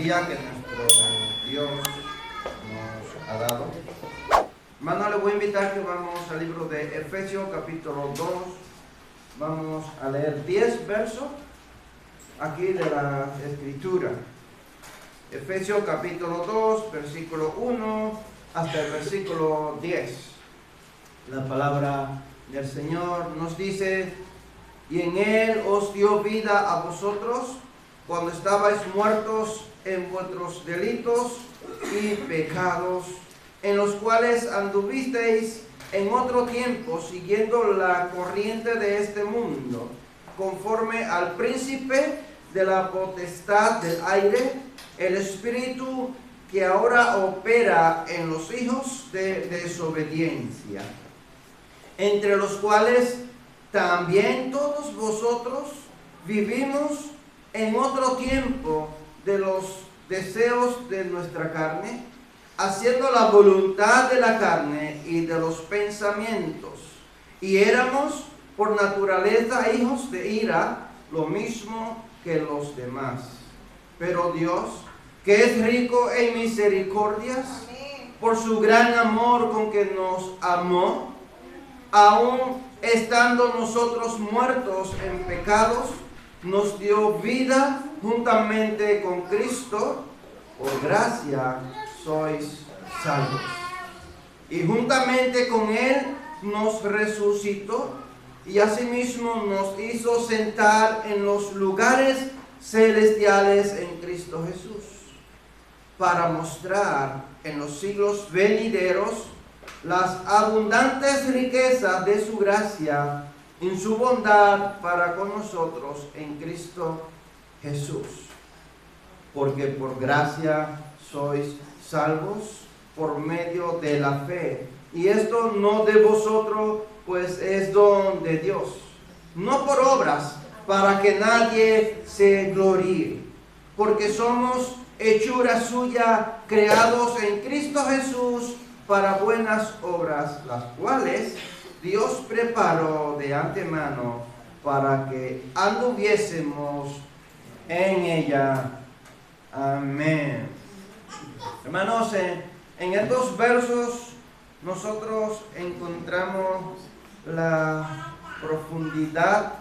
día que nuestro Dios nos ha dado. Hermano, le voy a invitar que vamos al libro de Efesios capítulo 2. Vamos a leer 10 versos aquí de la Escritura. Efesios capítulo 2, versículo 1 hasta el versículo 10. La palabra del Señor nos dice: y en Él os dio vida a vosotros cuando estabais muertos en vuestros delitos y pecados, en los cuales anduvisteis en otro tiempo, siguiendo la corriente de este mundo, conforme al príncipe de la potestad del aire, el espíritu que ahora opera en los hijos de desobediencia, entre los cuales también todos vosotros vivimos en otro tiempo de los deseos de nuestra carne, haciendo la voluntad de la carne y de los pensamientos, y éramos por naturaleza hijos de ira, lo mismo que los demás. Pero Dios, que es rico en misericordias, por su gran amor con que nos amó, aun estando nosotros muertos en pecados, nos dio vida juntamente con Cristo. Por gracia sois salvos. Y juntamente con Él nos resucitó y asimismo nos hizo sentar en los lugares celestiales en Cristo Jesús, para mostrar en los siglos venideros las abundantes riquezas de su gracia en su bondad para con nosotros en Cristo Jesús. Porque por gracia sois salvos por medio de la fe. Y esto no de vosotros, pues es don de Dios, no por obras, para que nadie se gloríe. Porque somos hechura suya, creados en Cristo Jesús para buenas obras, las cuales Dios preparó de antemano para que anduviésemos en ella. Amén. Hermanos, en estos versos nosotros encontramos la profundidad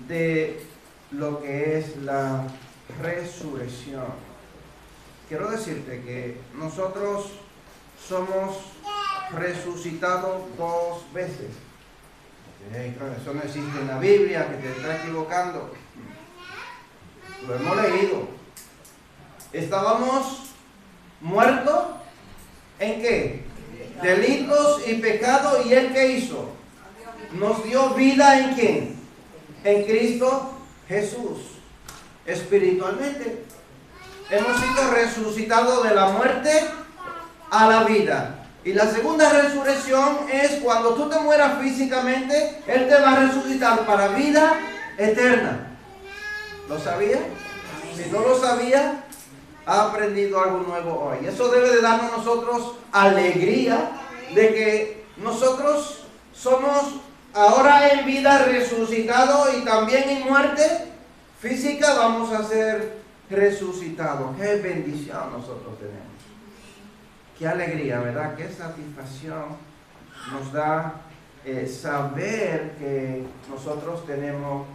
de lo que es la resurrección. Quiero decirte que nosotros somos resucitados 2 veces. Eso no existe en la Biblia, que te está equivocando. Lo hemos leído. Estábamos muertos ¿en qué? Delitos y pecados. ¿Y Él qué hizo? Nos dio vida ¿en quién? En Cristo Jesús. Espiritualmente hemos sido resucitados de la muerte a la vida. Y la segunda resurrección es cuando tú te mueras físicamente, Él te va a resucitar para vida eterna. ¿Lo sabía? Si no lo sabía, ha aprendido algo nuevo hoy. Eso debe de darnos a nosotros alegría de que nosotros somos ahora en vida resucitados y también en muerte física vamos a ser resucitados. Qué bendición nosotros tenemos. Qué alegría, ¿verdad? Qué satisfacción nos da saber que nosotros tenemos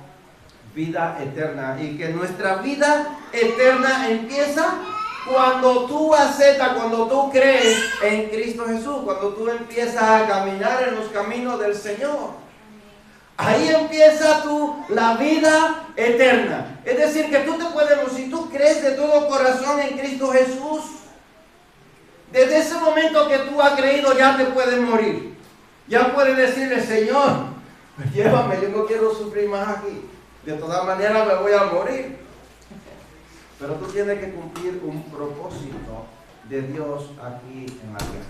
vida eterna y que nuestra vida eterna empieza cuando tú aceptas, cuando tú crees en Cristo Jesús, cuando tú empiezas a caminar en los caminos del Señor. Ahí empieza la vida eterna. Es decir, que tú te puedes, si tú crees de todo corazón en Cristo Jesús, desde ese momento que tú has creído ya te puedes morir. Ya puedes decirle: Señor, llévame, yo no quiero sufrir más aquí. De todas maneras me voy a morir. Pero tú tienes que cumplir un propósito de Dios aquí en la tierra.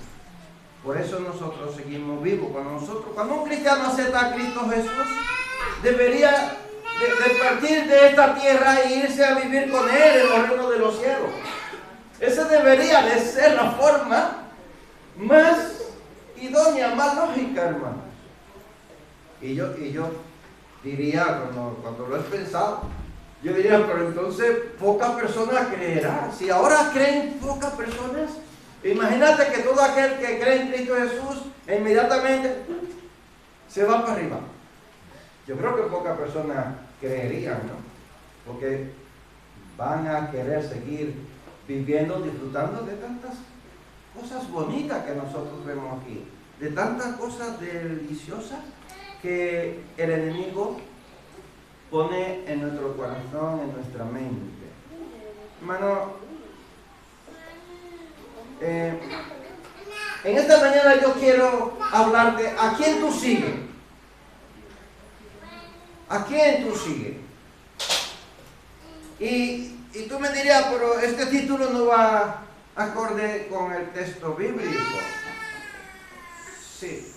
Por eso nosotros seguimos vivos. Cuando un cristiano acepta a Cristo Jesús, debería de partir de esta tierra e irse a vivir con Él en los reinos de los cielos. Esa debería de ser la forma más idónea, más lógica, hermanos. Y yo diría, cuando lo he pensado, Yo diría, pero entonces pocas personas creerán. Si ahora creen pocas personas, imagínate que todo aquel que cree en Cristo Jesús inmediatamente se va para arriba. Yo creo que pocas personas creerían, ¿no? Porque van a querer seguir viviendo, disfrutando de tantas cosas bonitas que nosotros vemos aquí, de tantas cosas deliciosas que el enemigo pone en nuestro corazón, en nuestra mente. Hermano, en esta mañana yo quiero hablarte a quién tú sigues. ¿A quién tú sigues? Y tú me dirías, pero este título no va acorde con el texto bíblico. Sí.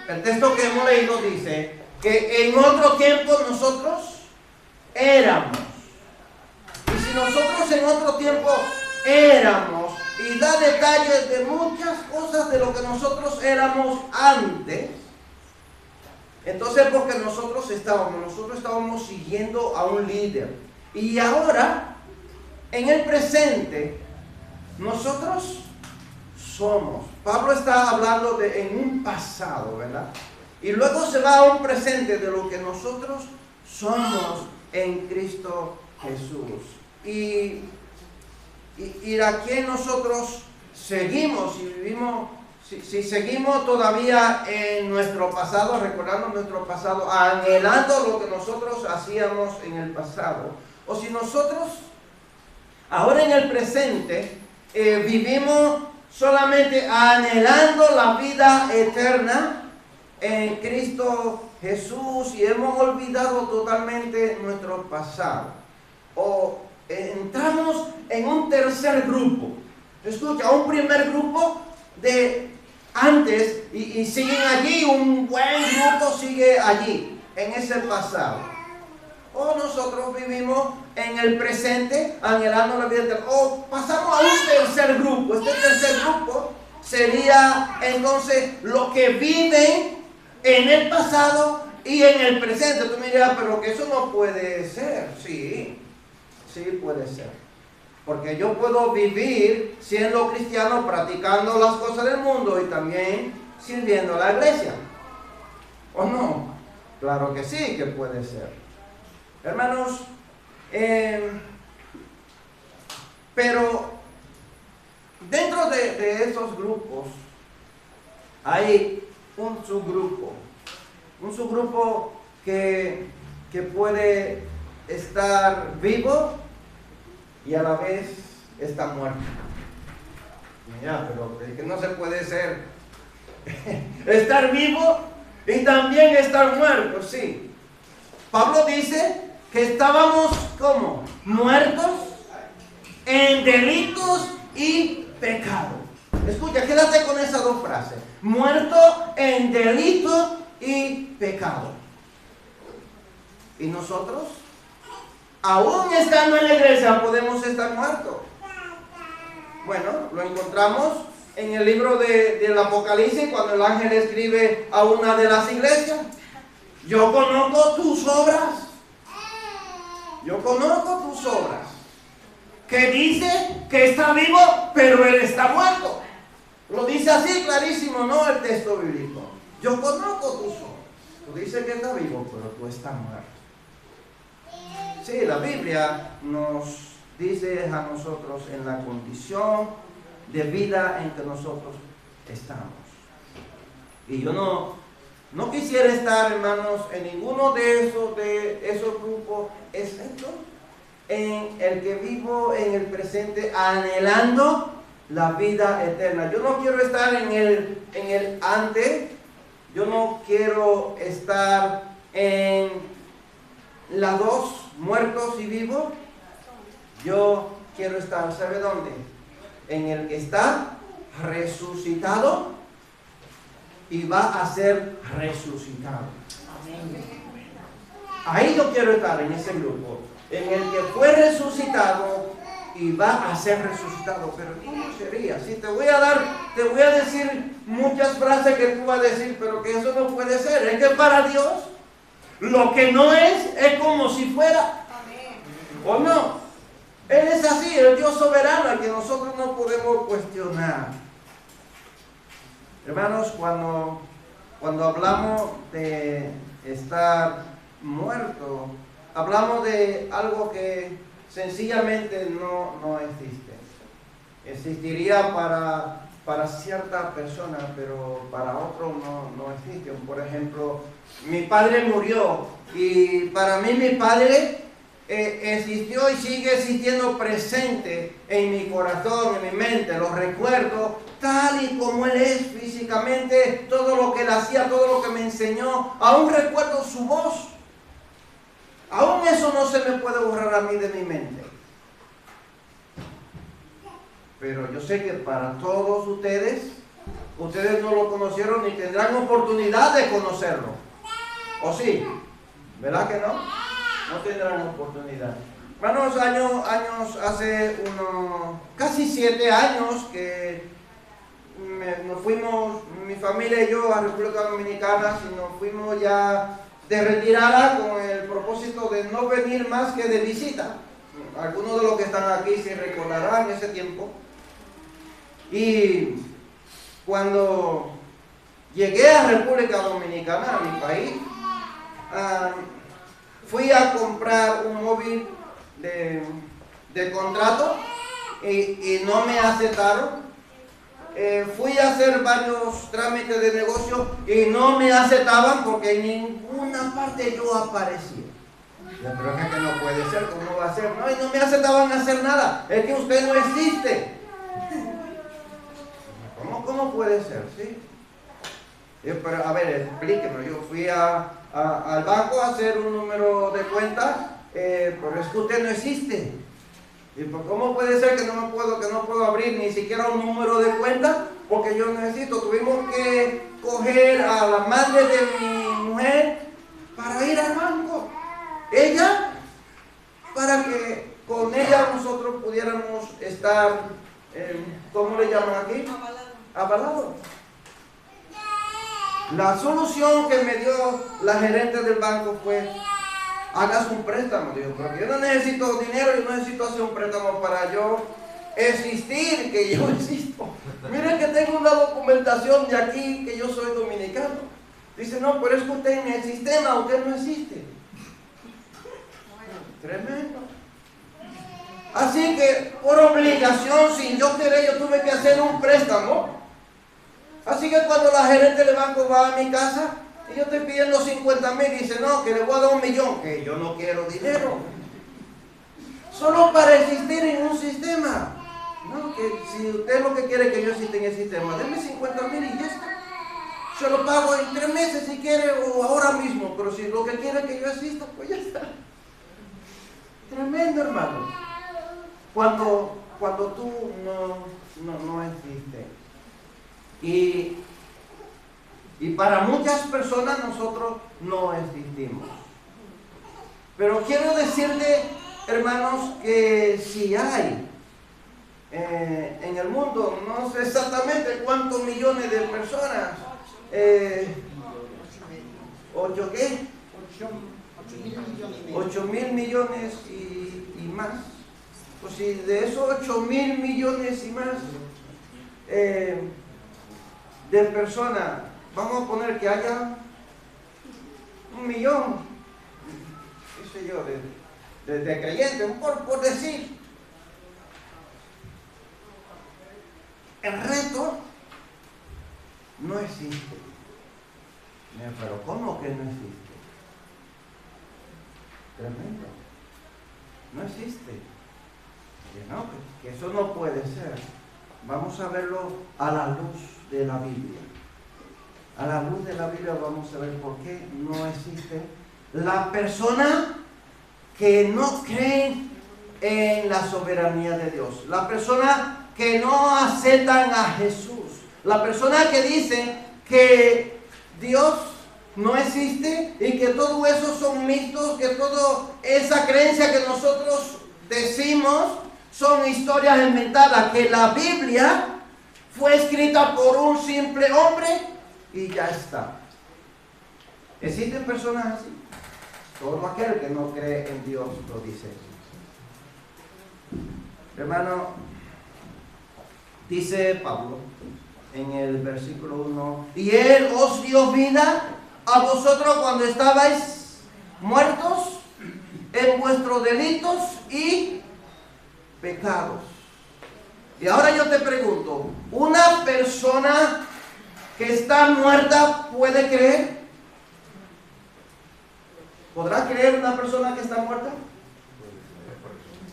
El texto que hemos leído dice que en otro tiempo nosotros éramos. Y si nosotros en otro tiempo éramos, y da detalles de muchas cosas de lo que nosotros éramos antes, entonces porque nosotros estábamos siguiendo a un líder. Y ahora, en el presente, nosotros somos. Pablo está hablando en un pasado, ¿verdad? Y luego se va a un presente de lo que nosotros somos en Cristo Jesús. Y a quién nosotros seguimos y vivimos. Si seguimos todavía en nuestro pasado, recordando nuestro pasado, anhelando lo que nosotros hacíamos en el pasado, o si nosotros ahora en el presente vivimos solamente anhelando la vida eterna en Cristo Jesús y hemos olvidado totalmente nuestro pasado, o entramos en un tercer grupo. Escucha, un primer grupo de antes y siguen allí, un buen grupo sigue allí, en ese pasado. O nosotros vivimos en el presente, anhelando la vida eterna. O pasamos a un tercer grupo. Este tercer grupo sería entonces lo que viven en el pasado y en el presente. Tú me dirás, pero que eso no puede ser. Sí, sí puede ser. Porque yo puedo vivir siendo cristiano, practicando las cosas del mundo y también sirviendo a la iglesia. ¿O no? Claro que sí que puede ser. Hermanos, pero dentro de esos grupos hay un subgrupo que puede estar vivo y a la vez está muerto. Mira, pero es que no se puede ser estar vivo y también estar muerto, sí. Pablo dice que estábamos como muertos en delitos y pecado. Escucha, quédate con esas dos frases. Muerto en delito y pecado. ¿Y nosotros? Aún estando en la iglesia podemos estar muertos. Bueno, lo encontramos en el libro del Apocalipsis cuando el ángel escribe a una de las iglesias. Yo conozco tus obras. Yo conozco tus obras. Que dice que está vivo, pero él está muerto. Lo dice así clarísimo, no el texto bíblico. Yo conozco tus obras. Tú dices que está vivo, pero tú estás muerto. Sí, la Biblia nos dice a nosotros en la condición de vida en que nosotros estamos. Y yo no quisiera estar, hermanos, en ninguno de esos grupos, excepto en el que vivo en el presente anhelando la vida eterna. Yo no quiero estar en el antes, yo no quiero estar en las dos, muertos y vivos. Yo quiero estar, ¿sabe dónde? En el que está resucitado y va a ser resucitado. Ahí yo quiero estar, en ese grupo, en el que fue resucitado y va a ser resucitado. Pero ¿cómo sería? Si te voy a decir muchas frases que tú vas a decir, pero que eso no puede ser. Es que para Dios lo que no es como si fuera. ¿O no? Él es así, el Dios soberano, al que nosotros no podemos cuestionar. Hermanos, cuando hablamos de estar muerto, hablamos de algo que sencillamente no existe. Existiría para cierta persona, pero para otro no existe. Por ejemplo, mi padre murió y para mí mi padre existió y sigue existiendo presente en mi corazón, en mi mente. Lo recuerdo tal y como él es físicamente, todo lo que él hacía, todo lo que me enseñó. Aún recuerdo su voz. Aún eso no se me puede borrar a mí de mi mente. Pero yo sé que para todos ustedes no lo conocieron ni tendrán oportunidad de conocerlo. ¿O sí? ¿Verdad que no? No tendrán oportunidad. Hermanos, años, hace casi 7 años que nos fuimos, mi familia y yo, a República Dominicana, y nos fuimos ya de retirada con el propósito de no venir más que de visita. Algunos de los que están aquí se recordarán ese tiempo. Y cuando llegué a República Dominicana, a mi país, fui a comprar un móvil de contrato y no me aceptaron. Fui a hacer varios trámites de negocio y no me aceptaban porque en ninguna parte yo aparecía. Pero es que no puede ser, ¿cómo va a ser? No, y no me aceptaban hacer nada. Es que usted no existe. ¿Cómo puede ser? ¿Sí? Pero, a ver, explíqueme. Yo fui al banco a hacer un número de cuenta, pero es que usted no existe. ¿Y cómo puede ser que no puedo abrir ni siquiera un número de cuenta? Porque yo necesito. Tuvimos que coger a la madre de mi mujer para ir al banco. Ella, para que con ella nosotros pudiéramos estar, ¿cómo le llaman aquí? Avalado. La solución que me dio la gerente del banco fue: hagas un préstamo. Digo, porque yo no necesito dinero, yo no necesito hacer un préstamo para yo existir, que yo existo. Miren que tengo una documentación de aquí que yo soy dominicano. Dice, no, pero es que usted en el sistema, usted no existe. Tremendo. Así que por obligación, sin yo querer, yo tuve que hacer un préstamo. Así que cuando la gerente del banco va a mi casa y yo estoy pidiendo 50,000, dice, no, que le voy a dar 1,000,000, que yo no quiero dinero. Solo para existir en un sistema. No, que si usted lo que quiere es que yo exista en el sistema, denme 50,000 y ya está. Se lo pago en 3 meses si quiere o ahora mismo, pero si lo que quiere es que yo exista, pues ya está. Tremendo, hermano. Cuando tú no existes. Y para muchas personas nosotros no existimos. Pero quiero decirle, hermanos, que si hay en el mundo, no sé exactamente cuántos millones de personas, 8,000 millones y más. Pues si de esos 8,000 millones y más de personas, vamos a poner que haya 1,000,000, qué sé yo, de creyentes, por decir. El reto no existe. Pero ¿cómo que no existe? Tremendo. No existe. No, que eso no puede ser. Vamos a verlo a la luz de la Biblia. A la luz de la Biblia vamos a ver por qué no existe la persona que no cree en la soberanía de Dios. La persona que no aceptan a Jesús. La persona que dice que Dios no existe y que todo eso son mitos, que toda esa creencia que nosotros decimos son historias inventadas, que la Biblia fue escrita por un simple hombre y ya está. ¿Existen personas así? Todo aquel que no cree en Dios lo dice. Hermano, dice Pablo en el versículo 1, y Él os dio vida a vosotros cuando estabais muertos en vuestros delitos y pecados. Y ahora yo te pregunto, ¿una persona que está muerta puede creer? ¿Podrá creer una persona que está muerta?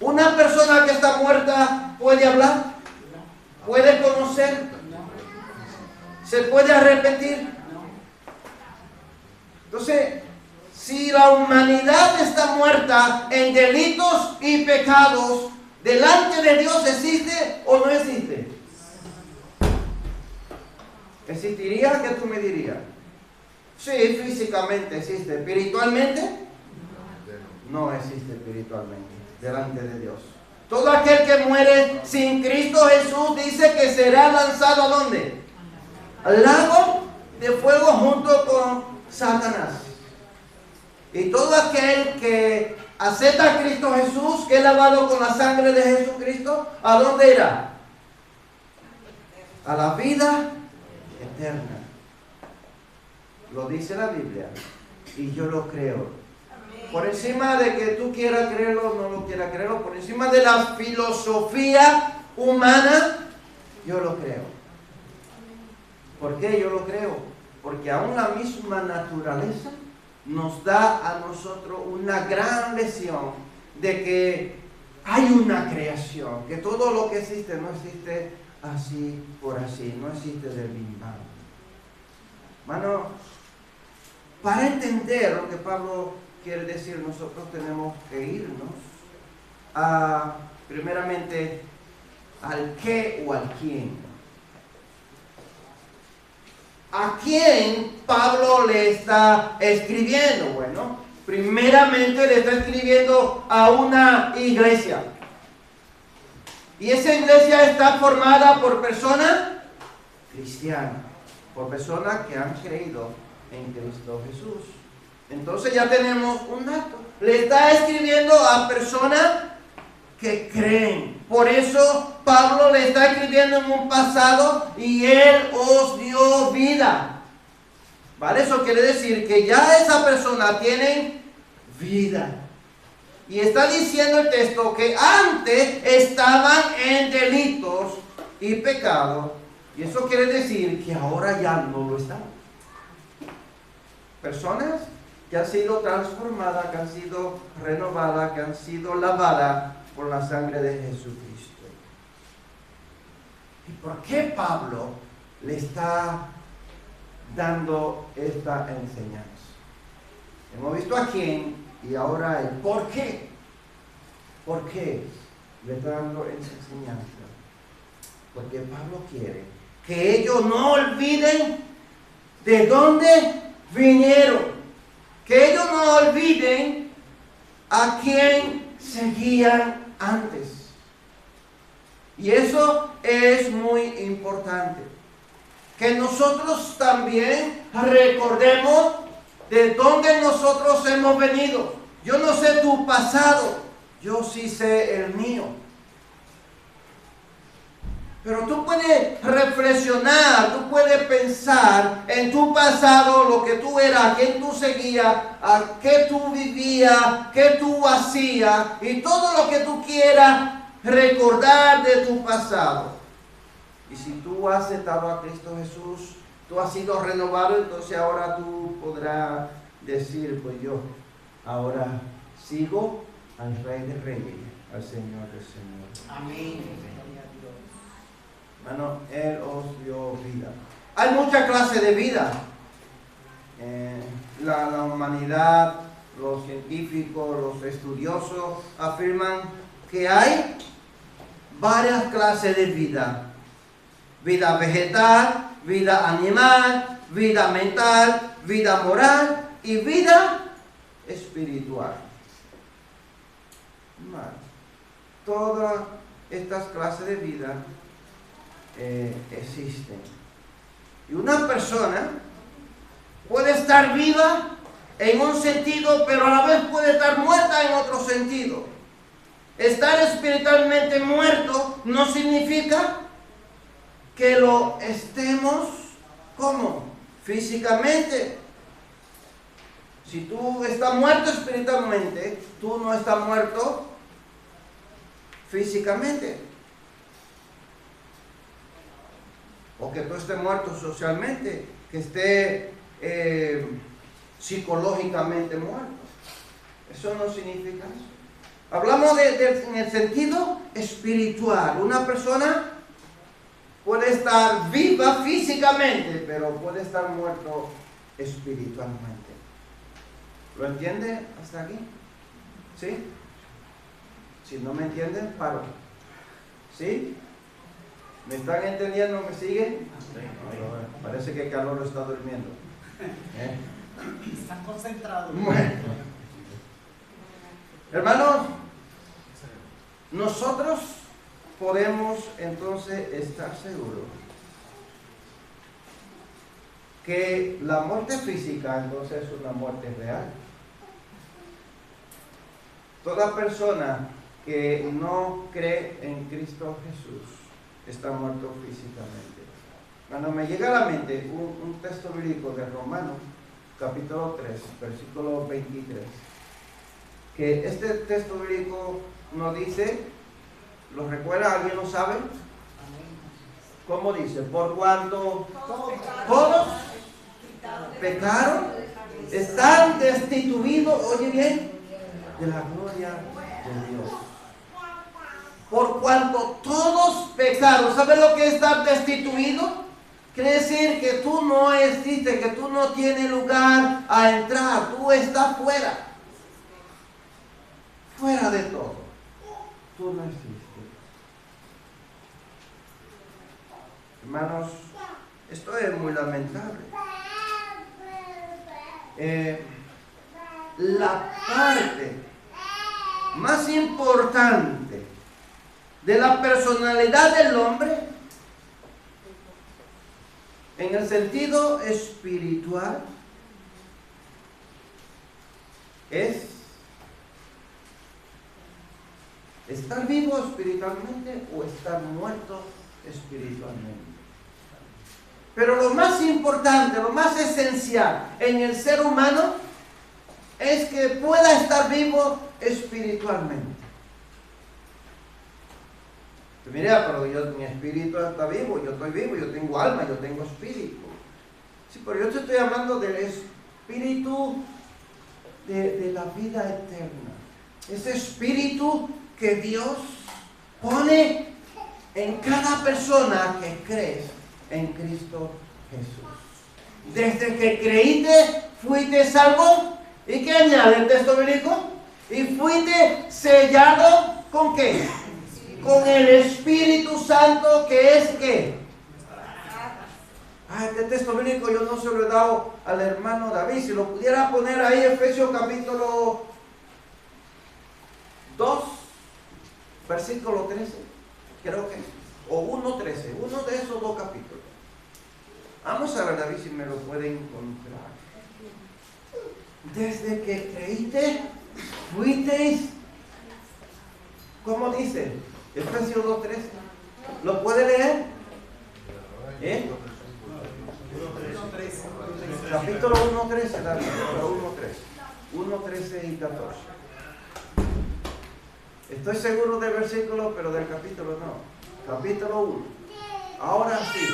¿Una persona que está muerta puede hablar? ¿Puede conocer? ¿Se puede arrepentir? Entonces, si la humanidad está muerta en delitos y pecados, ¿delante de Dios existe o no existe? ¿Existiría? ¿Qué tú me dirías? Sí, físicamente existe. ¿Espiritualmente? No existe espiritualmente delante de Dios. Todo aquel que muere sin Cristo Jesús dice que será lanzado ¿a dónde? Al lago de fuego junto con Satanás. Y todo aquel que acepta a Cristo Jesús, que es lavado con la sangre de Jesucristo, ¿a dónde irá? A la vida eterna. Lo dice la Biblia y yo lo creo. Por encima de que tú quieras creerlo o no lo quieras creerlo, por encima de la filosofía humana, yo lo creo. ¿Por qué yo lo creo? Porque aún la misma naturaleza nos da a nosotros una gran lección de que hay una creación, que todo lo que existe no existe así por así, no existe del Big Bang. Hermano, para entender lo que Pablo quiere decir, nosotros tenemos que irnos a, primeramente, al qué o al quién. ¿A quién Pablo le está escribiendo? Bueno, primeramente le está escribiendo a una iglesia. Y esa iglesia está formada por personas cristianas, por personas que han creído en Cristo Jesús. Entonces ya tenemos un dato. Le está escribiendo a personas que creen. Por eso Pablo le está escribiendo en un pasado y Él os dio vida. ¿Vale? Eso quiere decir que ya esa persona tiene vida. Y está diciendo el texto que antes estaban en delitos y pecados. Y eso quiere decir que ahora ya no lo están. Personas que han sido transformadas, que han sido renovadas, que han sido lavadas por la sangre de Jesucristo. ¿Y por qué Pablo le está dando esta enseñanza? Hemos visto a quién y ahora el por qué. ¿Por qué le está dando esa enseñanza? Porque Pablo quiere que ellos no olviden de dónde vinieron. Que ellos no olviden a quién seguían antes. Y eso es muy importante. Que nosotros también recordemos de dónde nosotros hemos venido. Yo no sé tu pasado, yo sí sé el mío. Pero tú puedes reflexionar, tú puedes pensar en tu pasado, lo que tú eras, a quién tú seguías, a qué tú vivías, qué tú hacías y todo lo que tú quieras recordar de tu pasado. Y si tú has aceptado a Cristo Jesús, tú has sido renovado, entonces ahora tú podrás decir, pues yo ahora sigo al Rey de Reyes, al Señor de Señores. Amén. Hermano, Él os dio vida. Hay muchas clases de vida. La humanidad, los científicos, los estudiosos afirman que hay varias clases de vida. Vida vegetal, vida animal, vida mental, vida moral y vida espiritual. Todas estas clases de vida existen. Y una persona puede estar viva en un sentido, pero a la vez puede estar muerta en otro sentido. Estar espiritualmente muerto no significa que lo estemos, ¿cómo? Físicamente. Si tú estás muerto espiritualmente, tú no estás muerto físicamente. O que tú estés muerto socialmente, que esté psicológicamente muerto. Eso no significa eso. Hablamos en el sentido espiritual. Una persona puede estar viva físicamente, pero puede estar muerto espiritualmente. ¿Lo entiende hasta aquí? ¿Sí? Si no me entienden, paro. ¿Sí? ¿Me están entendiendo? ¿Me siguen? Parece que Carlos está durmiendo. Están concentrados. Bueno. Hermanos, nosotros podemos entonces estar seguros que la muerte física entonces es una muerte real. Toda persona que no cree en Cristo Jesús está muerto físicamente. Cuando me llega a la mente un texto bíblico de Romanos, capítulo 3, versículo 23, que este texto bíblico nos dice, ¿lo recuerda? ¿Alguien lo sabe? ¿Cómo dice? Por cuanto todos pecaron, están destituidos, oye bien, de la gloria de Dios. Por cuanto todos pecaron, ¿sabes lo que es estar destituido? Quiere decir que tú no existes, que tú no tienes lugar a entrar, tú estás fuera. Fuera de todo. Tú no existes. Hermanos, esto es muy lamentable. La parte más importante de la personalidad del hombre, en el sentido espiritual, es estar vivo espiritualmente o estar muerto espiritualmente. Pero lo más importante, lo más esencial en el ser humano es que pueda estar vivo espiritualmente. Mira, pero mi espíritu está vivo, yo estoy vivo, yo tengo alma, yo tengo espíritu. Sí, pero yo te estoy hablando del espíritu de la vida eterna. Ese espíritu que Dios pone en cada persona que cree en Cristo Jesús. Desde que creíste, fuiste salvo. ¿Y qué añade el texto bíblico? Y fuiste sellado ¿con qué? Con el Espíritu Santo, que es ¿qué? Este texto bíblico yo no se lo he dado al hermano David. Si lo pudiera poner ahí, Efesios capítulo 2, versículo 13, creo que, o 1:13, uno de esos dos capítulos. Vamos a ver, David, si me lo puede encontrar. Desde que creíste, fuisteis, ¿cómo dice? Efesios 2:13. ¿Lo puede leer? Capítulo 1:13, David. Capítulo 1:13 y 14. Estoy seguro del versículo, pero del capítulo no. Capítulo 1. Ahora sí.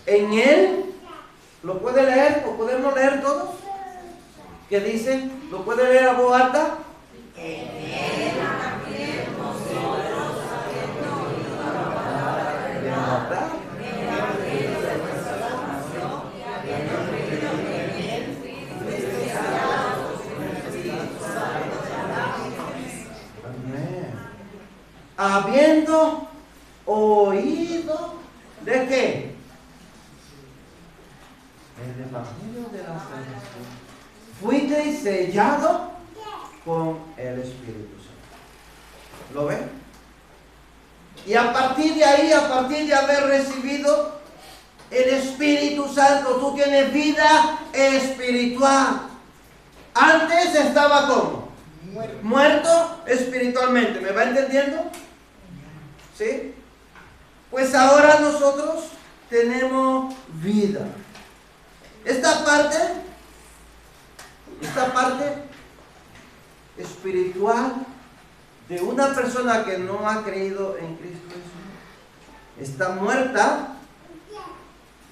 En él, ¿lo puede leer? ¿Lo podemos leer todos? ¿Qué dice? ¿Lo puede leer a voz alta? En él también nosotros habiendo oído la palabra de verdad, el evangelio de nuestra salvación, y habiendo creído en él, fuimos sellados con el Espíritu Santo de la promesa. Amén. Habiendo oído ¿de qué? El evangelio de la salvación. Fuiste sellado con el Espíritu Santo. ¿Lo ven? Y a partir de ahí, a partir de haber recibido el Espíritu Santo, tú tienes vida espiritual. Antes estaba como Muerto espiritualmente. ¿Me va entendiendo? ¿Sí? Pues ahora nosotros tenemos vida. Esta parte espiritual de una persona que no ha creído en Cristo Jesús está muerta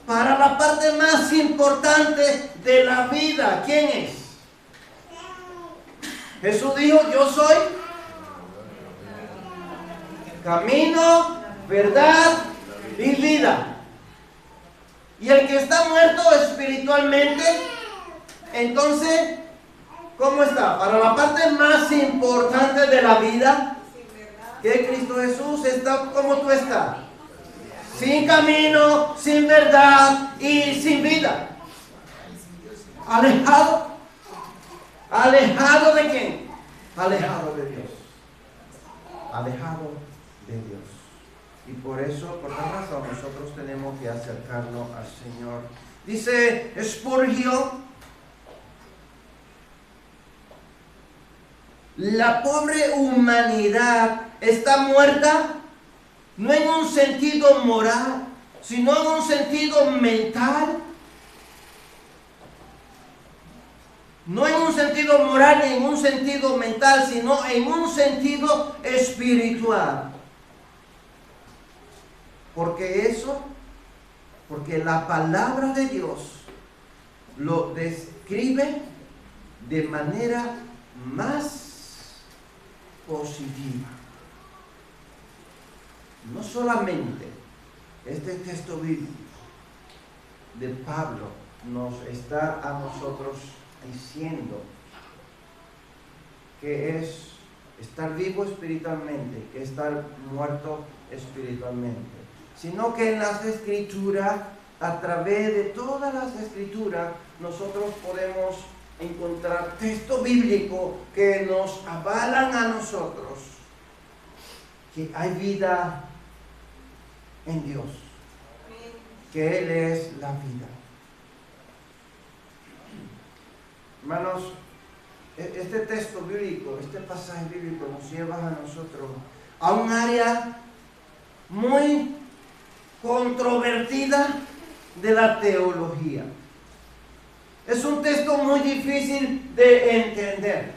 para la parte más importante de la vida. ¿Quién es? Jesús dijo: yo soy camino, verdad y vida. Y el que está muerto espiritualmente, entonces, ¿cómo está? Para la parte más importante de la vida, que Cristo Jesús está. ¿Cómo tú estás? Sin camino, sin verdad y sin vida. Alejado. ¿Alejado de quién? Alejado de Dios. Alejado de Dios. Y por eso, por tal razón, nosotros tenemos que acercarnos al Señor. Dice Spurgeon: la pobre humanidad está muerta no en un sentido moral, sino en un sentido mental. No en un sentido moral ni en un sentido mental, sino en un sentido espiritual. Porque la palabra de Dios lo describe de manera más positiva. No solamente este texto bíblico de Pablo nos está a nosotros diciendo que es estar vivo espiritualmente, que estar muerto espiritualmente, sino que en las Escrituras, a través de todas las Escrituras, nosotros podemos encontrar texto bíblico que nos avalan a nosotros que hay vida en Dios, que Él es la vida. Hermanos, este texto bíblico, este pasaje bíblico nos lleva a nosotros a un área muy controvertida de la teología. Es un texto muy difícil de entender.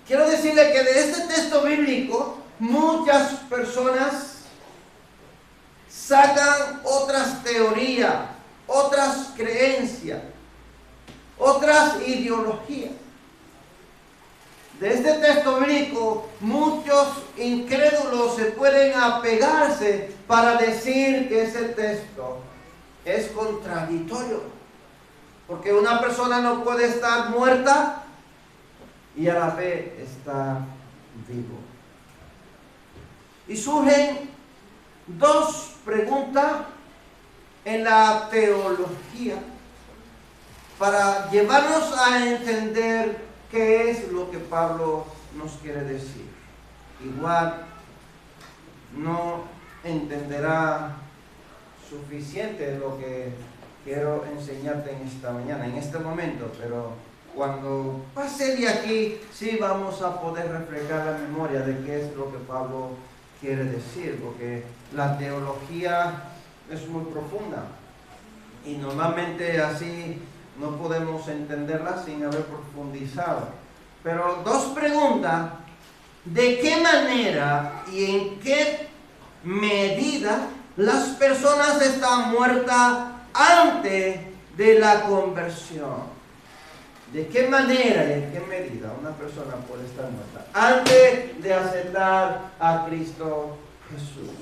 Quiero decirle que de este texto bíblico muchas personas sacan otras teorías, otras creencias, otras ideologías. De este texto bíblico, muchos incrédulos se pueden apegarse para decir que ese texto es contradictorio. Porque una persona no puede estar muerta y a la vez estar vivo. Y surgen dos preguntas en la teología para llevarnos a entender qué es lo que Pablo nos quiere decir. Igual no entenderá suficiente lo que quiero enseñarte en esta mañana, en este momento, pero cuando pase de aquí, sí vamos a poder refrescar la memoria de qué es lo que Pablo quiere decir, porque la teología es muy profunda y normalmente así no podemos entenderla sin haber profundizado. Pero dos preguntas: ¿de qué manera y en qué medida las personas están muertas antes de la conversión? ¿De qué manera y en qué medida una persona puede estar muerta antes de aceptar a Cristo Jesús?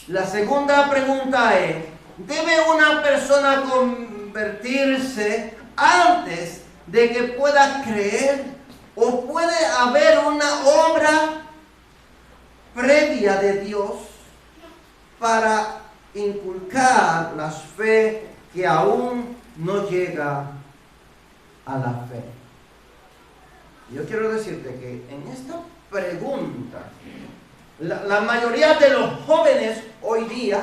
La segunda pregunta es: ¿debe una persona convertirse antes de que pueda creer? ¿O puede haber una obra previa de Dios para inculcar la fe que aún no llega a la fe? Yo quiero decirte que en esta pregunta, la mayoría de los jóvenes hoy día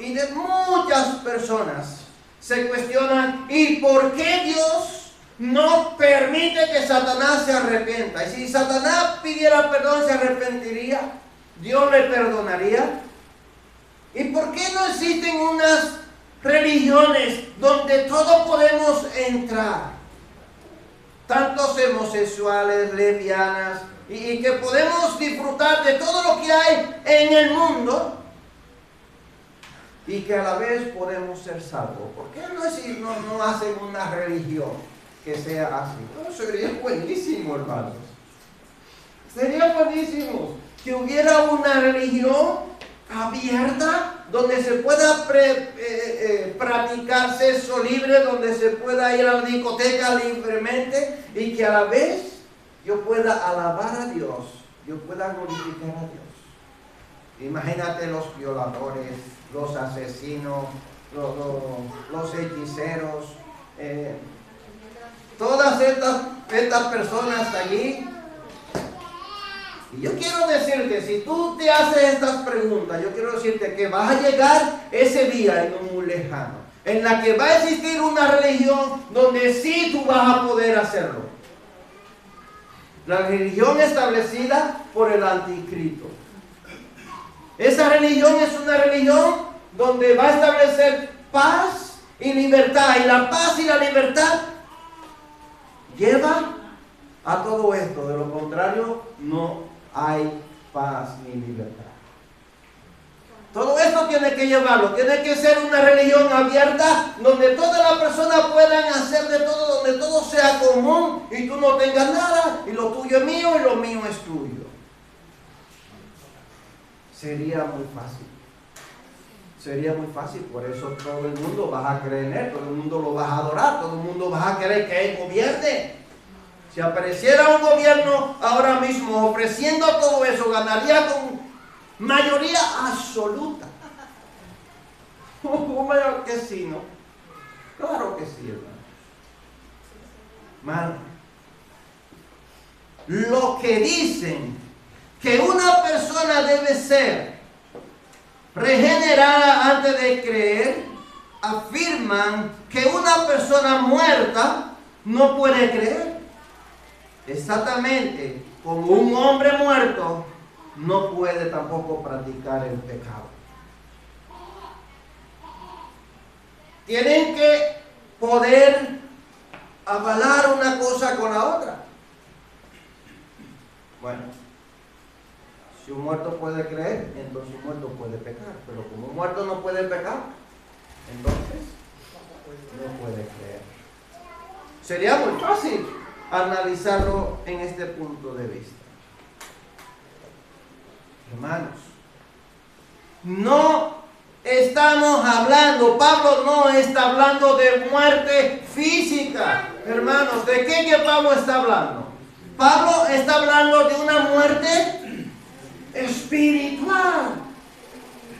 y de muchas personas se cuestionan: ¿y por qué Dios no permite que Satanás se arrepienta. Y si Satanás pidiera perdón, ¿se arrepentiría? ¿Dios le perdonaría? ¿Y por qué no existen unas religiones donde todos podemos entrar? Tantos homosexuales, lesbianas, y que podemos disfrutar de todo lo que hay en el mundo y que a la vez podemos ser salvos. ¿Por qué no hacen una religión que sea así? No, sería buenísimo, hermanos. Sería buenísimo que hubiera una religión abierta donde se pueda practicar sexo libre, donde se pueda ir a la discoteca libremente y que a la vez yo pueda alabar a Dios, yo pueda glorificar a Dios. Imagínate los violadores, los asesinos, los hechiceros, todas estas personas allí. Y yo quiero decirte, si tú te haces estas preguntas, yo quiero decirte que vas a llegar ese día en un muy lejano, en la que va a existir una religión donde sí tú vas a poder hacerlo. La religión establecida por el anticristo. Esa religión es una religión donde va a establecer paz y libertad. Y la paz y la libertad lleva a todo esto. De lo contrario, no hay paz ni libertad. Todo esto tiene que llevarlo. Tiene que ser una religión abierta donde todas las personas puedan hacer de todo, donde todo sea común y tú no tengas nada y lo tuyo es mío y lo mío es tuyo. Sería muy fácil. Sería muy fácil. Por eso todo el mundo va a creer en él, todo el mundo lo va a adorar, todo el mundo va a querer que él gobierne. Si apareciera un gobierno ahora mismo ofreciendo todo eso, ganaría con mayoría absoluta. Claro que sí, ¿no? Claro que sí, hermano. Lo que dicen que una persona debe ser regenerada antes de creer, afirman que una persona muerta no puede creer. Exactamente como un hombre muerto no puede tampoco practicar el pecado. Tienen que poder avalar una cosa con la otra. Bueno, si un muerto puede creer, entonces un muerto puede pecar. Pero como un muerto no puede pecar, entonces no puede creer. Sería muy fácil analizarlo en este punto de vista. Hermanos, no estamos hablando, Pablo no está hablando de muerte física. Hermanos, ¿de qué que Pablo está hablando? Pablo está hablando de una muerte espiritual.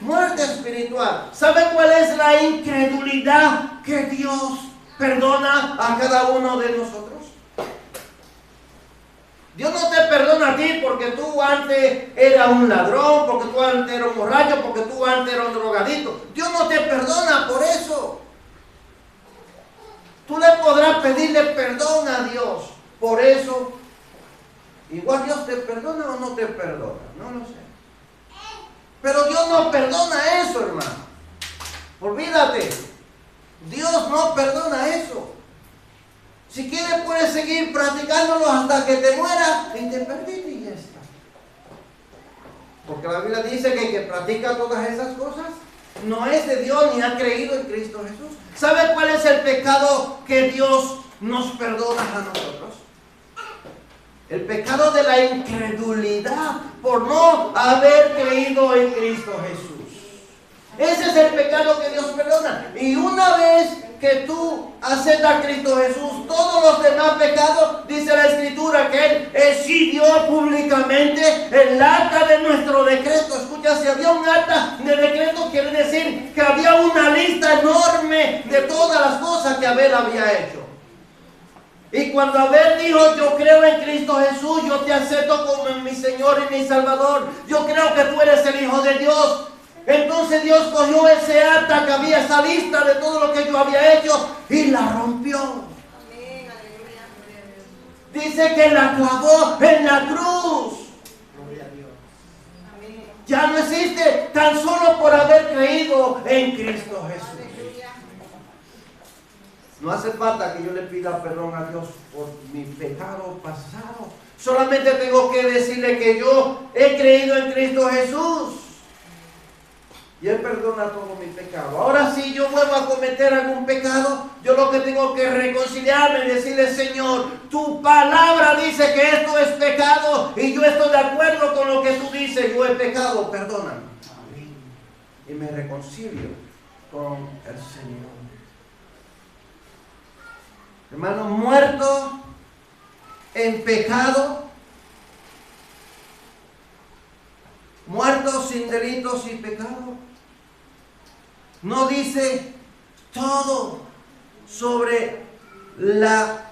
Muerte espiritual. ¿Sabe cuál es la incredulidad que Dios perdona a cada uno de nosotros? Dios no te perdona a ti porque tú antes eras un ladrón, porque tú antes eras un borracho, porque tú antes eras un drogadito. Dios no te perdona por eso. Tú le podrás pedirle perdón a Dios por eso. Igual Dios te perdona o no te perdona, no lo sé. Pero Dios no perdona eso, hermano. Olvídate. Dios no perdona eso. Si quieres puedes seguir practicándolo hasta que te mueras y te perdiste y ya está. Porque la Biblia dice que el que practica todas esas cosas no es de Dios ni ha creído en Cristo Jesús. ¿Sabe cuál es el pecado que Dios nos perdona a nosotros? El pecado de la incredulidad por no haber creído en Cristo Jesús. Ese es el pecado que Dios perdona. Y una vez que tú aceptas a Cristo Jesús, todos los demás pecados, dice la Escritura, que Él exhibió públicamente el acta de nuestro decreto. Escucha, si había un acta de decreto, quiere decir que había una lista enorme de todas las cosas que Abel había hecho. Y cuando Abel dijo, yo creo en Cristo Jesús, yo te acepto como mi Señor y mi Salvador, yo creo que tú eres el Hijo de Dios. Entonces Dios cogió ese acta que había, esa lista de todo lo que yo había hecho y la rompió. dice que la clavó en la cruz. Gloria a Dios. Ya no existe tan solo por haber creído en Cristo Jesús. No hace falta que yo le pida perdón a Dios por mi pecado pasado. Solamente tengo que decirle que yo he creído en Cristo Jesús. Y Él perdona todo mi pecado. Ahora si yo vuelvo a cometer algún pecado, yo lo que tengo que reconciliarme y decirle: Señor, tu palabra dice que esto es pecado y yo estoy de acuerdo con lo que tú dices. Yo he pecado, perdóname. Y me reconcilio con el Señor. Hermano, muerto en pecado, muerto sin delitos y pecado. No dice todo sobre la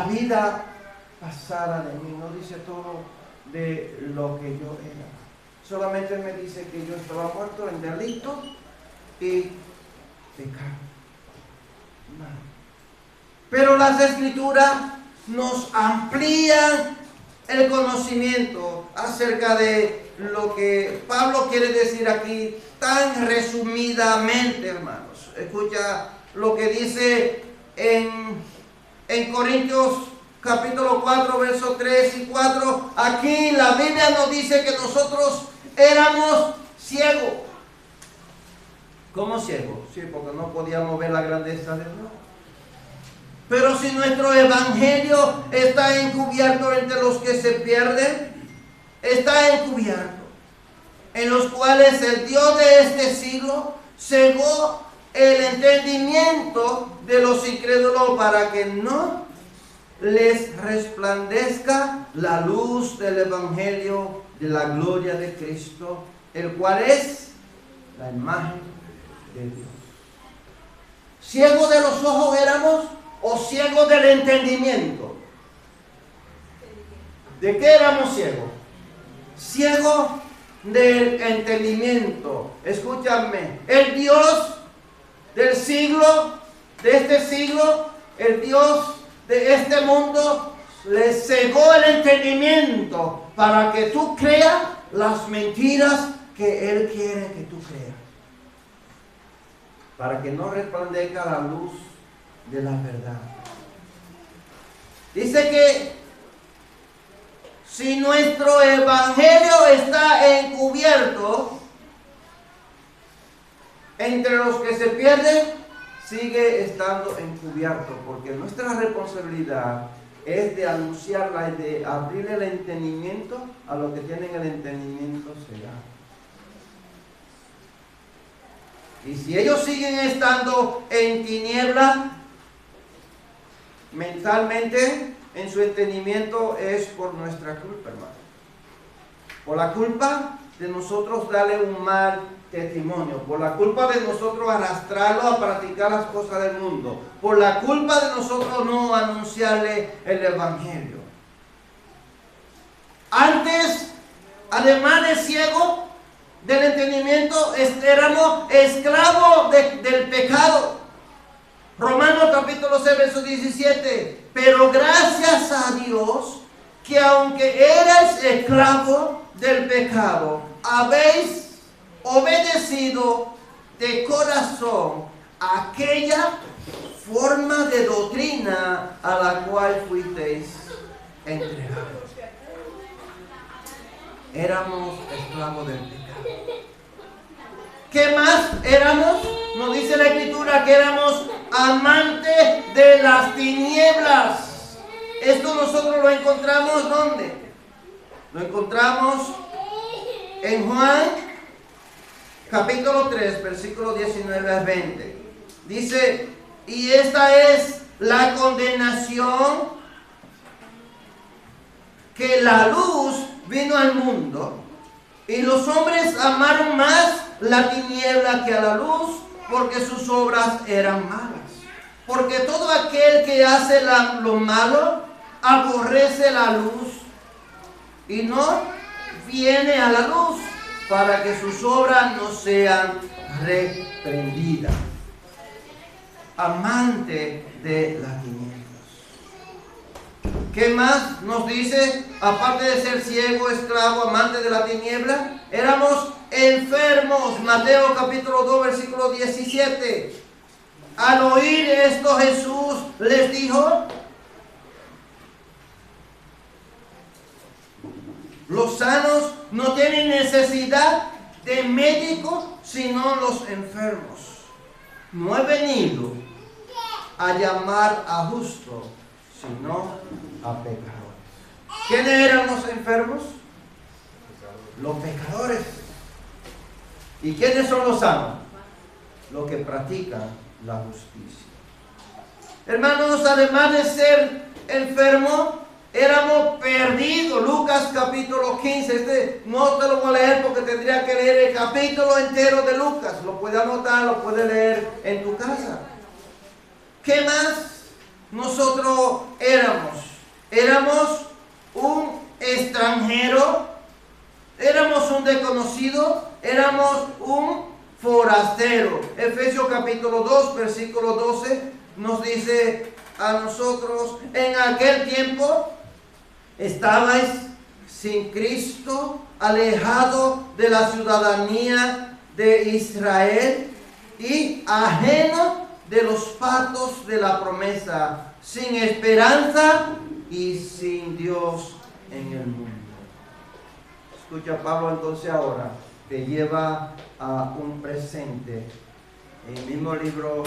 vida pasada de mí. No dice todo de lo que yo era. Solamente me dice que yo estaba muerto en delito y pecado. Pero las Escrituras nos amplían el conocimiento acerca de lo que Pablo quiere decir aquí tan resumidamente, hermanos. Escucha lo que dice en Corintios capítulo 4, versos 3 y 4. Aquí la Biblia nos dice que nosotros éramos ciegos. ¿Cómo ciegos? Sí, porque no podíamos ver la grandeza de Dios. Pero si nuestro evangelio está encubierto entre los que se pierden, está encubierto, en los cuales el Dios de este siglo cegó el entendimiento de los incrédulos para que no les resplandezca la luz del evangelio de la gloria de Cristo, el cual es la imagen de Dios. ¿Ciegos de los ojos éramos o ciegos del entendimiento? ¿De qué éramos ciegos? Ciegos del entendimiento. Escúchame, el Dios del siglo, de este siglo, el Dios de este mundo, le cegó el entendimiento para que tú creas las mentiras que Él quiere que tú creas, para que no resplandezca la luz de la verdad. Dice que si nuestro evangelio está encubierto entre los que se pierden, sigue estando encubierto, porque nuestra responsabilidad es de anunciarla y de abrir el entendimiento a los que tienen el entendimiento cegado. Y si ellos siguen estando en tiniebla mentalmente, en su entendimiento, es por nuestra culpa, hermano. Por la culpa de nosotros darle un mal testimonio, por la culpa de nosotros arrastrarlo a practicar las cosas del mundo, por la culpa de nosotros no anunciarle el evangelio. Antes, además de ciego del entendimiento, éramos esclavos del pecado. Romanos capítulo 6, verso 17. Pero gracias a Dios que aunque erais esclavo del pecado, habéis obedecido de corazón aquella forma de doctrina a la cual fuisteis entregados. Éramos esclavos del pecado. ¿Qué más éramos? Nos dice la Escritura que éramos amantes de las tinieblas. Esto nosotros lo encontramos ¿dónde? Lo encontramos en Juan capítulo 3, versículos 19 a 20. Dice: y esta es la condenación, que la luz vino al mundo, y los hombres amaron más la tiniebla que a la luz, porque sus obras eran malas. Porque todo aquel que hace lo malo aborrece la luz y no viene a la luz, para que sus obras no sean reprendidas. amante de las tinieblas. ¿Qué más nos dice? Aparte de ser ciego, esclavo, amante de la tiniebla, éramos enfermos. Mateo capítulo 2, versículo 17. Al oír esto, Jesús les dijo: los sanos no tienen necesidad de médicos, sino los enfermos. No he venido a llamar a justos, sino a pecadores. ¿Quiénes eran los enfermos? Los pecadores. ¿Y quiénes son los sanos? Los que practican la justicia. Hermanos, además de ser enfermos, éramos perdidos. Lucas capítulo 15. No te lo voy a leer porque tendría que leer el capítulo entero de Lucas. Lo puedes anotar, lo puedes leer en tu casa. ¿Qué más nosotros éramos? Éramos un extranjero, éramos un desconocido, éramos un forastero. Efesios capítulo 2, versículo 12 nos dice a nosotros: en aquel tiempo estabais sin Cristo, alejado de la ciudadanía de Israel y ajeno de los pactos de la promesa, sin esperanza y sin Dios en el mundo. Escucha, Pablo entonces ahora te lleva a un presente en el mismo libro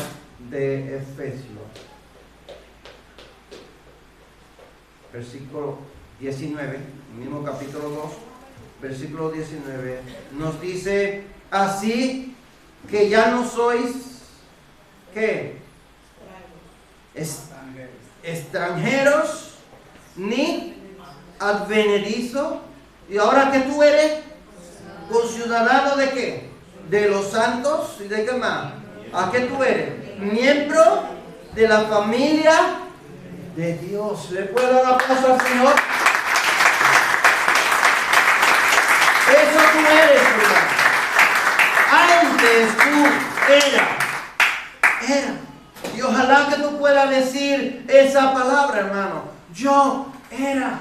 de Efesios, versículo 19, el mismo capítulo 2, versículo 19, nos dice: así que ya no sois, ¿qué? Extranjeros ni advenedizos. ¿Y ahora que tú eres? ¿Conciudadano de qué? De los santos. ¿Y de qué más? ¿A qué tú eres? Miembro de la familia de Dios. ¿Le puedo dar un aplauso al Señor? Eso tú eres, hermano. Antes tú eras. Y ojalá que tú puedas decir esa palabra, hermano. Yo era.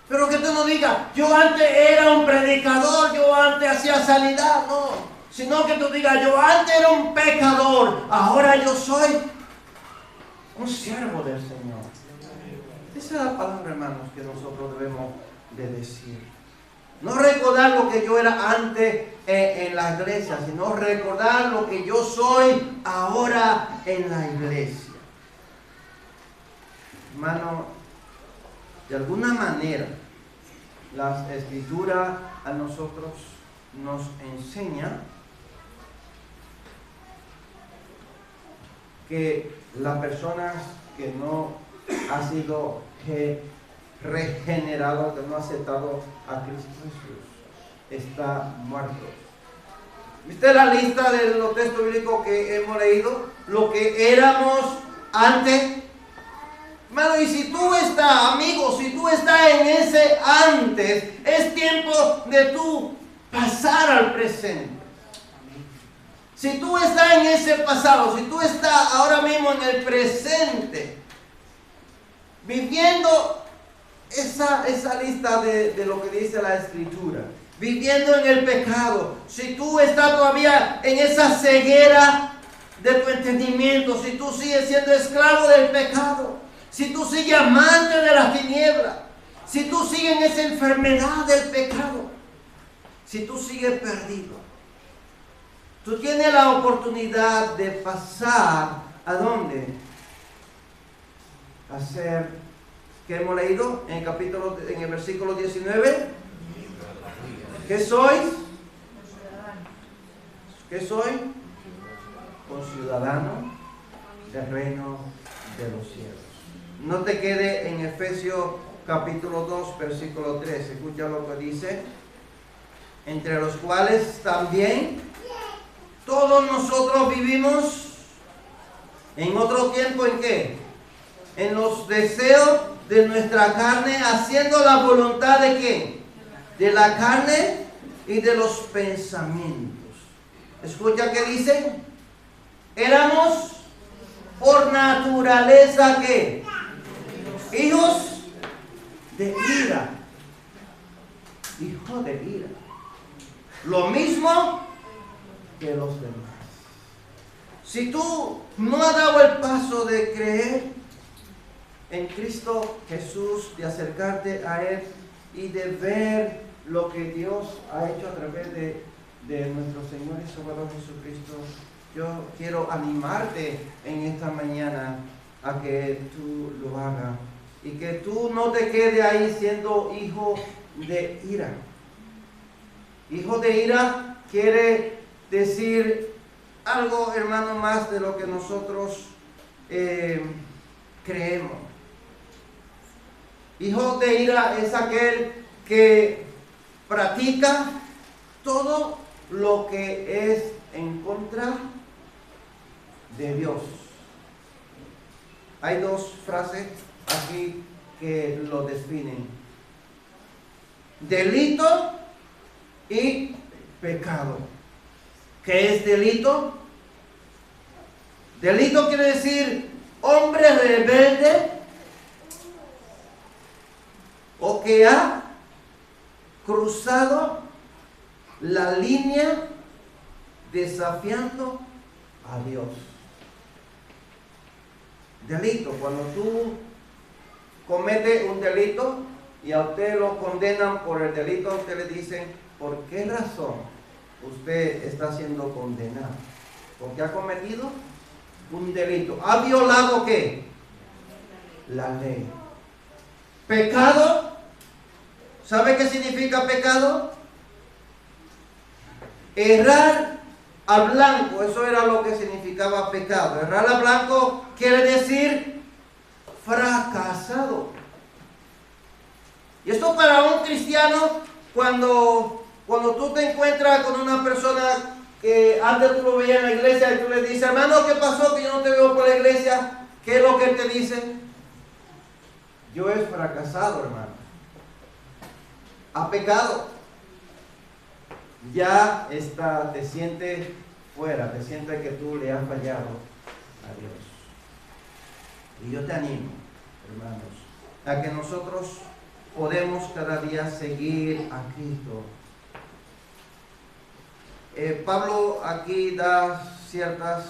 Pero que tú no digas: yo antes era un predicador, yo antes hacía sanidad. No. Sino que tú digas: yo antes era un pecador, ahora yo soy un siervo del Señor. Esa es la palabra, hermanos, que nosotros debemos de decir. No recordar lo que yo era antes en la iglesia, sino recordar lo que yo soy ahora en la iglesia. Hermano, de alguna manera, la Escritura a nosotros nos enseña que las personas que no han sido regeneradas, que no han aceptado a Cristo Jesús, está muerto. ¿Viste la lista de los textos bíblicos que hemos leído? Lo que éramos antes. Hermano, y si tú estás, amigo, si tú estás en ese antes, es tiempo de tú pasar al presente. Si tú estás en ese pasado, si tú estás ahora mismo en el presente, viviendo esa lista de lo que dice la Escritura, viviendo en el pecado, si tú estás todavía en esa ceguera de tu entendimiento, si tú sigues siendo esclavo del pecado, si tú sigues amante de las tinieblas, si tú sigues en esa enfermedad del pecado, si tú sigues perdido, tú tienes la oportunidad de pasar ¿a dónde? A ser, ¿qué hemos leído en el versículo 19? ¿Qué sois? ¿Qué soy? Conciudadano del reino de los cielos. No te quede en Efesios capítulo 2, versículo 3. Escucha lo que dice: entre los cuales también todos nosotros vivimos en otro tiempo. ¿En qué? En los deseos de nuestra carne, haciendo la voluntad de ¿quién? De la carne y de los pensamientos. Escucha que dice, éramos por naturaleza ¿qué? Hijos de ira. Hijos de ira. Lo mismo que los demás. Si tú no has dado el paso de creer en Cristo Jesús, de acercarte a Él y de ver lo que Dios ha hecho a través de nuestro Señor y Salvador Jesucristo, yo quiero animarte en esta mañana a que tú lo hagas y que tú no te quedes ahí siendo hijo de ira. Hijo de ira quiere decir algo, hermano, más de lo que nosotros creemos. Hijo de ira es aquel que practica todo lo que es en contra de Dios. Hay dos frases aquí que lo definen: delito y pecado. ¿Qué es delito? Delito quiere decir hombre rebelde o que ha cruzado la línea desafiando a Dios. Delito, cuando tú cometes un delito y a usted lo condenan por el delito, a usted le dicen, ¿por qué razón usted está siendo condenado? Porque ha cometido un delito. ¿Ha violado qué? La ley. Pecado. ¿Sabe qué significa pecado? Errar a blanco. Eso era lo que significaba pecado. Errar a blanco quiere decir fracasado. Y esto para un cristiano, cuando tú te encuentras con una persona que antes tú lo veías en la iglesia y tú le dices, hermano, ¿qué pasó que yo no te veo por la iglesia? ¿Qué es lo que él te dice? Yo he fracasado, hermano. Ha pecado. Ya está, te sientes fuera, te sientes que tú le has fallado a Dios. Y yo te animo, hermanos, a que nosotros podemos cada día seguir a Cristo. Pablo aquí da ciertas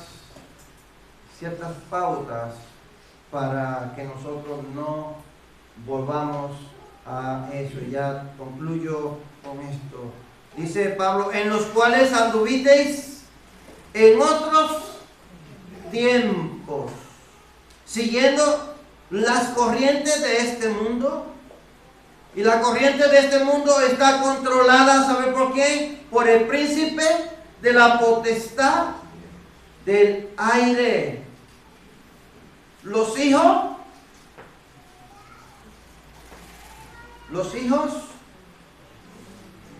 pautas para que nosotros no volvamos a eso. Ya concluyo con esto. Dice Pablo, en los cuales anduvisteis en otros tiempos, siguiendo las corrientes de este mundo. Y la corriente de este mundo está controlada, ¿sabe por qué? Por el príncipe de la potestad del aire. Los hijos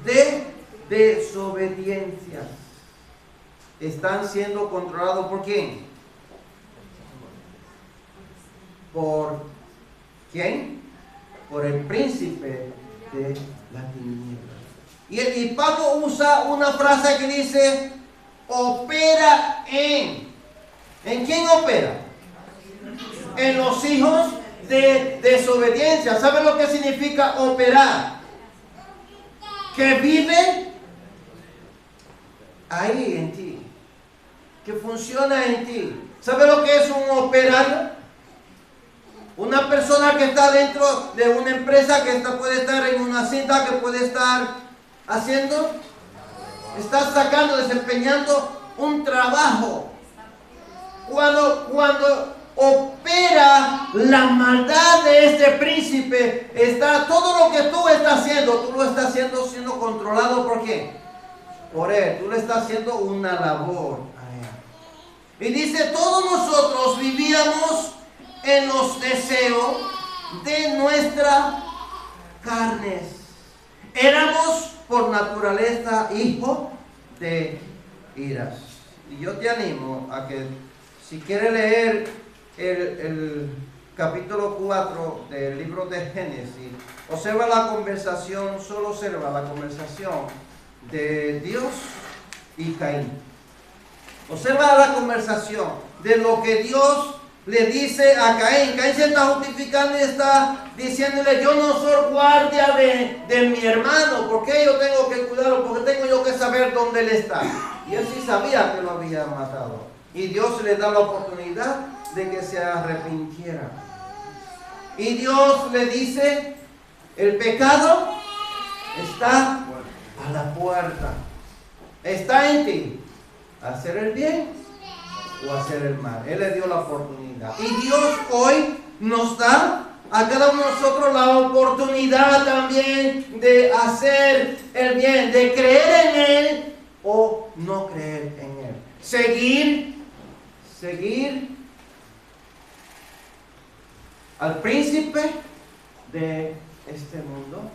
de desobediencia están siendo controlados ¿por quién? ¿Por quién? Por el príncipe de la tiniebla. Y Pablo usa una frase que dice, opera en. ¿En quién opera? En los hijos de desobediencia. ¿Sabe lo que significa operar? Que vive ahí en ti, que funciona en ti. ¿Sabe lo que es un operario? Una persona que está dentro de una empresa, que puede estar en una cinta, que puede estar haciendo, está sacando, desempeñando un trabajo. Cuando opera la maldad de este príncipe, está todo lo que tú estás haciendo, tú lo estás haciendo siendo controlado ¿por qué? Por él. Tú le estás haciendo una labor a él. Y dice, todos nosotros vivíamos en los deseos de nuestra carne. Éramos por naturaleza hijos de iras. Y yo te animo a que si quieres leer el capítulo 4 del libro de Génesis, observa la conversación, solo observa la conversación de Dios y Caín. Observa la conversación de lo que Dios le dice a Caín. Caín se está justificando y está diciéndole: yo no soy guardia de mi hermano. ¿Por qué yo tengo que cuidarlo? Porque tengo yo que saber dónde él está. Y él sí sabía que lo había matado. Y Dios le da la oportunidad de que se arrepintiera. Y Dios le dice: el pecado está a la puerta. Está en ti. Hacer el bien o hacer el mal. Él le dio la oportunidad. Y Dios hoy nos da a cada uno de nosotros la oportunidad también de hacer el bien, de creer en Él o no creer en Él. Seguir al príncipe de este mundo.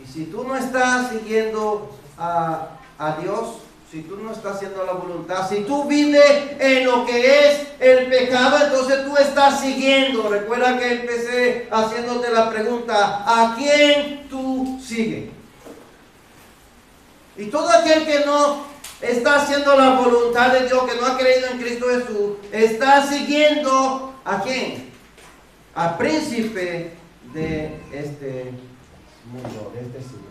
Y si tú no estás siguiendo a Dios, si tú no estás haciendo la voluntad, si tú vives en lo que es el pecado, entonces tú estás siguiendo. Recuerda que empecé haciéndote la pregunta: ¿a quién tú sigues? Y todo aquel que no está haciendo la voluntad de Dios, que no ha creído en Cristo Jesús, está siguiendo ¿a quién? Al príncipe de este mundo, de este siglo.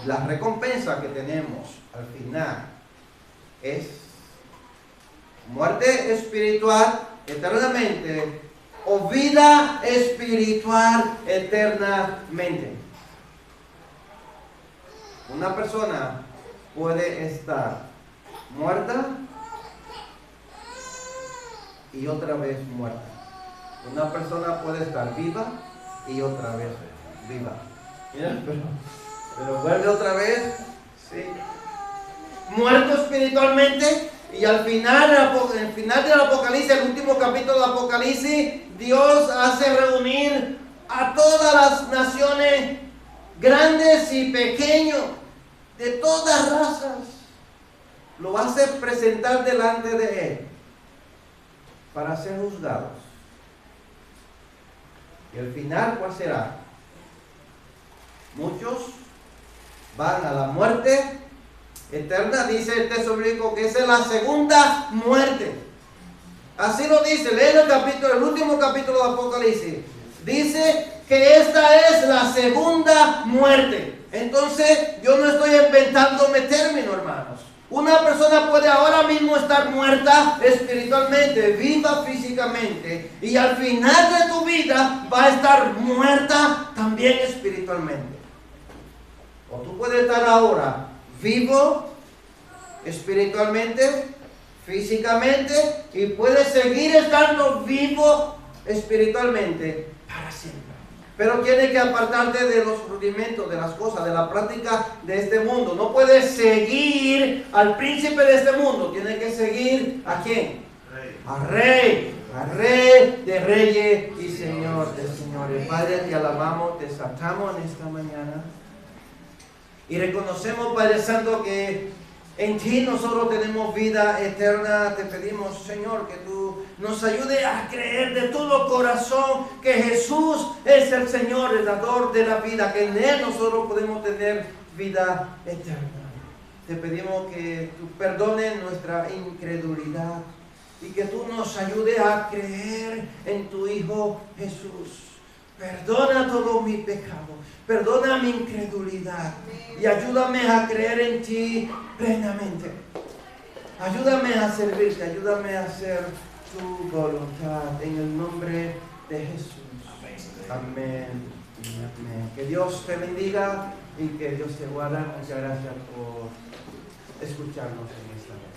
La recompensa que tenemos al final es muerte espiritual eternamente o vida espiritual eternamente. Una persona puede estar muerta y otra vez muerta. Una persona puede estar viva y otra vez viva. Mira, pero vuelve otra vez, sí. Muerto espiritualmente, y al final, el final del Apocalipsis, el último capítulo del Apocalipsis, Dios hace reunir a todas las naciones, grandes y pequeños, de todas razas. Lo hace presentar delante de Él para ser juzgados. Y el final, ¿cuál será? Muchos van a la muerte eterna, dice el texto bíblico que esa es la segunda muerte. Así lo dice, lee el último capítulo de Apocalipsis. Dice que esta es la segunda muerte. Entonces, yo no estoy inventándome términos, hermanos. Una persona puede ahora mismo estar muerta espiritualmente, viva físicamente, y al final de tu vida va a estar muerta también espiritualmente. O tú puedes estar ahora vivo espiritualmente, físicamente, y puedes seguir estando vivo espiritualmente para siempre. Pero tienes que apartarte de los rudimentos, de las cosas, de la práctica de este mundo. No puedes seguir al príncipe de este mundo. Tienes que seguir ¿a quién? Al Rey de reyes y Señor de señores. Padre, te alabamos, te exaltamos en esta mañana. Y reconocemos, Padre Santo, que en ti nosotros tenemos vida eterna. Te pedimos, Señor, que tú nos ayudes a creer de todo corazón que Jesús es el Señor, el dador de la vida, que en Él nosotros podemos tener vida eterna. Te pedimos que tú perdones nuestra incredulidad y que tú nos ayudes a creer en tu Hijo Jesús. Perdona todo mi pecado, perdona mi incredulidad y ayúdame a creer en ti plenamente. Ayúdame a servirte, ayúdame a hacer tu voluntad en el nombre de Jesús. Amén. Amén. Que Dios te bendiga y que Dios te guarde. Muchas gracias por escucharnos en esta noche.